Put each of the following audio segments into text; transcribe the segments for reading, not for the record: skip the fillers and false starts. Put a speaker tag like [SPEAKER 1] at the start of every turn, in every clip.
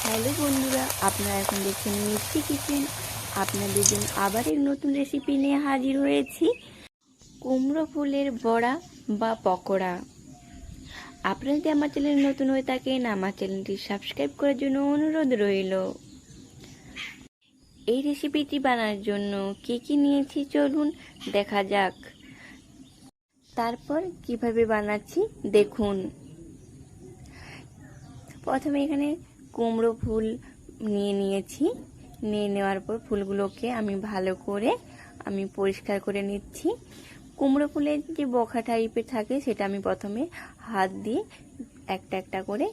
[SPEAKER 1] Hello বন্ধুরা, আপনারা এখন দেখছেন মিষ্টি কিচেন। আপনাদের জন্য আবার এক নতুন রেসিপি নিয়ে হাজির হয়েছি, কুমড়ো ফুলের বড়া বা পকোড়া। আপনারা যদি আমার চ্যানেল নতুন হয়ে থাকেন, আমার চ্যানেলটি সাবস্ক্রাইব করার জন্য অনুরোধ রইল। এই রেসিপিটি বানানোর জন্য কি নিয়েছি চলুন দেখা যাক। তারপর কিভাবে বানাচ্ছি দেখুন। প্রথমে এখানে কুমড়ো ফুল নিয়েছি। নেওয়ার পর ফুলগুলোকে আমি ভালো করে পরিষ্কার করে নিচ্ছি। কুমড়ো ফুলের যে বখা টাইপের থাকে সেটা আমি প্রথমে হাত দিয়ে একটা একটা করে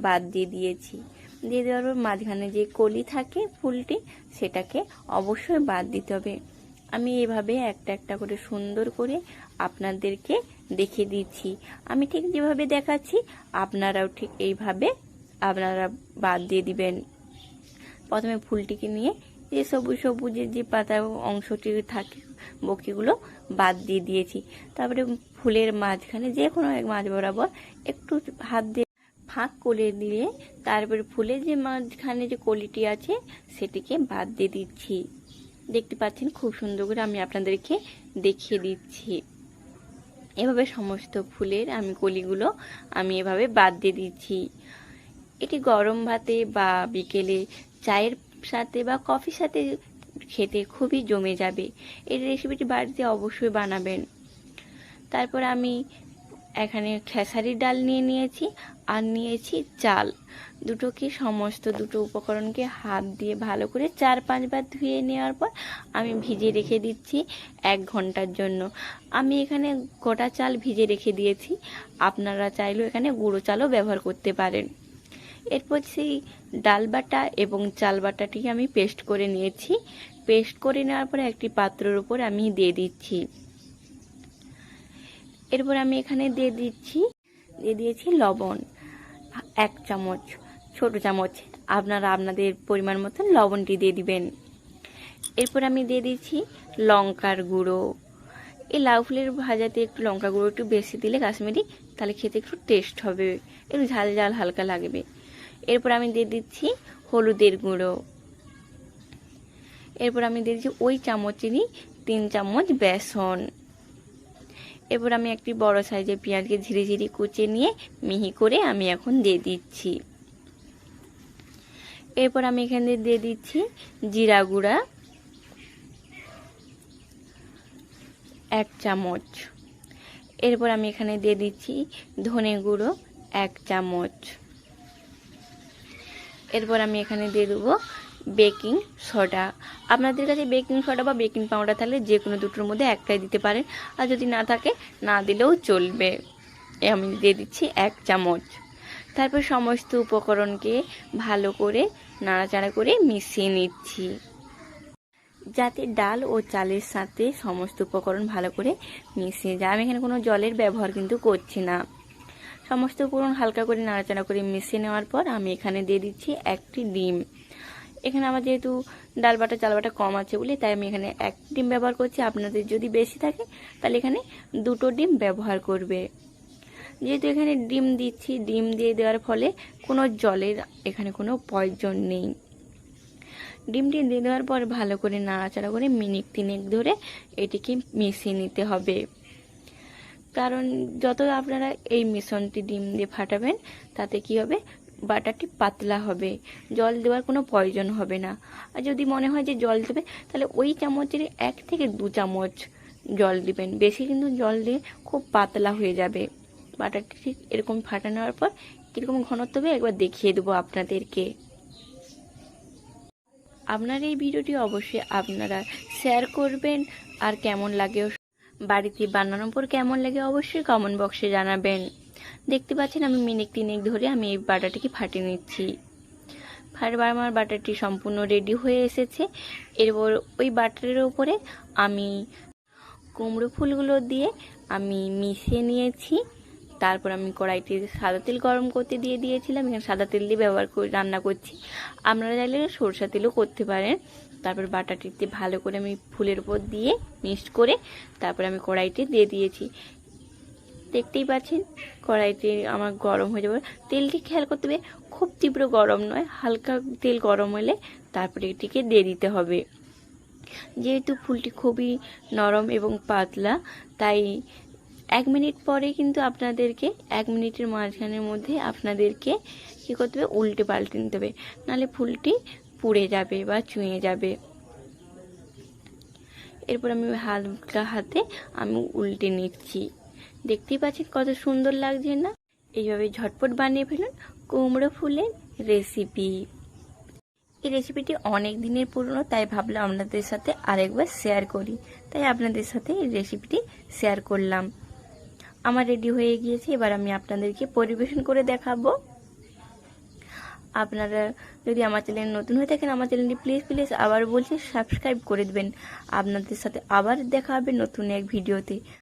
[SPEAKER 1] বাদ দিয়েছি। দিয়ে দেওয়ার পর মাঝখানে যে কলি থাকে ফুলটি, সেটাকে অবশ্যই বাদ দিতে হবে। আমি এভাবে একটা একটা করে সুন্দর করে আপনাদেরকে দেখিয়ে দিচ্ছি। আমি ঠিক যেভাবে দেখাচ্ছি আপনারাও ঠিক এইভাবে আপনারা বাদ দিয়ে দিবেন। প্রথমে ফুলটিকে নিয়ে যে সবুজের যে পাতা অংশটি থাকে বকিগুলো বাদ দিয়েছি। তারপরে ফুলের মাঝখানে যে কোনো এক মাঝ বরাবর একটু হাত দিয়ে ফাঁক করে দিয়ে তারপরে ফুলের যে মাঝখানে যে কলিটি আছে সেটিকে বাদ দিয়ে দিচ্ছি। দেখতে পাচ্ছেন খুব সুন্দর করে আমি আপনাদেরকে দেখিয়ে দিচ্ছি। এভাবে সমস্ত ফুলের কলিগুলো আমি এভাবে বাদ দিয়ে দিচ্ছি। এটি গরম ভাতে বা বিকেলে চায়ের সাথে বা কফির সাথে খেতে খুবই জমে যাবে। এই রেসিপিটি বাড়িতে অবশ্যই বানাবেন। তারপর আমি এখানে খেসারির ডাল নিয়েছি আর নিয়েছি চাল। দুটো উপকরণকে হাত দিয়ে ভালো করে 4-5 বার ধুয়ে নেওয়ার পর আমি ভিজিয়ে রেখে দিচ্ছি 1 ঘন্টার জন্য। আমি এখানে গোটা চাল ভিজে রেখে দিয়েছি, আপনারা চাইলেও এখানে গুঁড়ো চালও ব্যবহার করতে পারেন। এরপর সেই ডাল বাটা এবং চাল বাটাটিকে আমি পেস্ট করে নিয়েছি। পেস্ট করে নেওয়ার পরে একটি পাত্রের উপর আমি দিয়ে দিচ্ছি। এরপর আমি এখানে দিয়ে দিয়েছি লবণ 1 চামচ, ছোট চামচ। আপনারা আপনাদের পরিমাণ মতন লবণটি দিয়ে দিবেন। এরপর আমি দিয়ে দিচ্ছি লঙ্কার গুঁড়ো। এই লাউ ফুলের ভাজাতে একটু লঙ্কা গুঁড়ো একটু বেশি দিলে কাশ্মীরি, তাহলে খেতে একটু টেস্ট হবে, একটু ঝাল ঝাল হালকা লাগবে। এরপর আমি দিয়ে দিচ্ছি হলুদের গুঁড়ো। এরপর আমি দিয়ে দিচ্ছি ওই চামচেরই 3 চামচ বেসন। এরপর আমি একটি বড় সাইজের পেঁয়াজকে ঝিরি কুচিয়ে নিয়ে মিহি করে আমি এখন দিয়ে দিচ্ছি। এরপর আমি এখানে দিয়ে দিচ্ছি জিরা গুঁড়া 1 চামচ। এরপর আমি এখানে দিয়ে দিচ্ছি ধনে গুঁড়ো 1 চামচ। এরপর আমি এখানে দিয়ে দেবো বেকিং সোডা। আপনাদের কাছে বেকিং সোডা বা বেকিং পাউডার থাকলে যে কোনো দুটোর মধ্যে একটাই দিতে পারেন, আর যদি না থাকে না দিলেও চলবে। আমি দিয়ে দিচ্ছি 1 চামচ। তারপর সমস্ত উপকরণকে ভালো করে নাড়াচাড়া করে মিশিয়ে নিচ্ছি, যাতে ডাল ও চালের সাথে সমস্ত উপকরণ ভালো করে মিশিয়ে যায়। আমি এখানে কোনো জলের ব্যবহার কিন্তু করছি না। সমস্ত উপকরণ হালকা করে নাড়াচাড়া করে মিশিয়ে নেওয়ার পর আমি এখানে দিয়ে দিচ্ছি 1টি ডিম। এখানে আমার যেহেতু ডাল বাটা চাল বাটা কম আছে বলে তাই আমি এখানে 1 ডিম ব্যবহার করছি। আপনাদের যদি বেশি থাকে তাহলে এখানে 2টো ডিম ব্যবহার করবে। যেহেতু এখানে ডিম দিচ্ছি, ডিম দিয়ে দেওয়ার ফলে কোনো জলের এখানে কোনো প্রয়োজন নেই। ডিমটি দিয়ে দেওয়ার পর ভালো করে নাড়াচাড়া করে মিনিট 3 ধরে এটিকে মিশিয়ে নিতে হবে। কারণ যত আপনারা এই মিশ্রণটি ডিম দিয়ে ফাটাবেন তাতে কি হবে, বাটারটি পাতলা হবে, জল দেওয়ার কোনো প্রয়োজন হবে না। আর যদি মনে হয় যে জল দেবে তাহলে ওই চামচের 1 থেকে 2 চামচ জল দিবেন, বেশি কিন্তু জল দিয়ে খুব পাতলা হয়ে যাবে। বাটারটি ঠিক এরকম ফাটানোর পর কীরকম ঘনত্ব হবে একবার দেখিয়ে দেবো আপনাদেরকে। আপনার এই ভিডিওটি অবশ্যই আপনারা শেয়ার করবেন, আর কেমন লাগে বাড়িতে বানানোর পর কেমন লাগে অবশ্যই কমেন্ট বক্সে জানাবেন। দেখতে পাচ্ছেন আমি মিনিট 3 ধরে আমি এই বাটারটিকে ফাটিয়ে নিচ্ছি। আমার বাটারটি সম্পূর্ণ রেডি হয়ে এসেছে। এরপর ওই বাটারের উপরে আমি কুমড়ো ফুলগুলো দিয়ে আমি মিশিয়ে নিয়েছি। তারপর আমি কড়াইতে সাদা তেল গরম করতে দিয়েছিলাম। এখানে সাদা তেল দিয়ে রান্না করছি, আপনারা চাইলে সরষা তেলও করতে পারেন। তারপর বাটারটিতে ভালো করে আমি ফুলের উপর দিয়ে মিক্সড করে তারপর আমি কড়াইতে দিয়ে দিয়েছি। দেখতেই পাচ্ছেন কড়াইতে আমার গরম হয়ে যাবে। তেলটি খেয়াল করতে হবে, খুব তীব্র গরম নয়, হালকা তেল গরম হলে তারপরে এটিকে দিয়ে দিতে হবে। যেহেতু ফুলটি খুবই নরম এবং পাতলা, তাই 1 মিনিট পরে কিন্তু আপনাদেরকে 1 মিনিটের মাঝখানের মধ্যে আপনাদেরকে কী করতে হবে, উল্টে পাল্টে নিতে হবে, নাহলে ফুলটি পুড়ে যাবে বা চুঁয়ে যাবে। এরপর আমি হালকা হাতে আমি উল্টে নিচ্ছি। দেখতেই পাচ্ছেন কত সুন্দর লাগছে না? এইভাবে ঝটপট বানিয়ে ফেলুন কুমড়ো ফুলের রেসিপি। এই রেসিপিটি অনেক দিনের পুরনো, তাই ভাবলাম আপনাদের সাথে আরেকবার শেয়ার করি, তাই আপনাদের সাথে এই রেসিপিটি শেয়ার করলাম। আমার রেডি হয়ে গিয়েছে, এবার আমি আপনাদেরকে পরিবেশন করে দেখাবো। আপনারা যদি আমার চ্যানেল নতুন হয়ে থাকেন, আমার চ্যানেলটি প্লিজ আবার বলছি সাবস্ক্রাইব করে দেবেন। আপনাদের সাথে আবার দেখা হবে নতুন এক ভিডিওতে।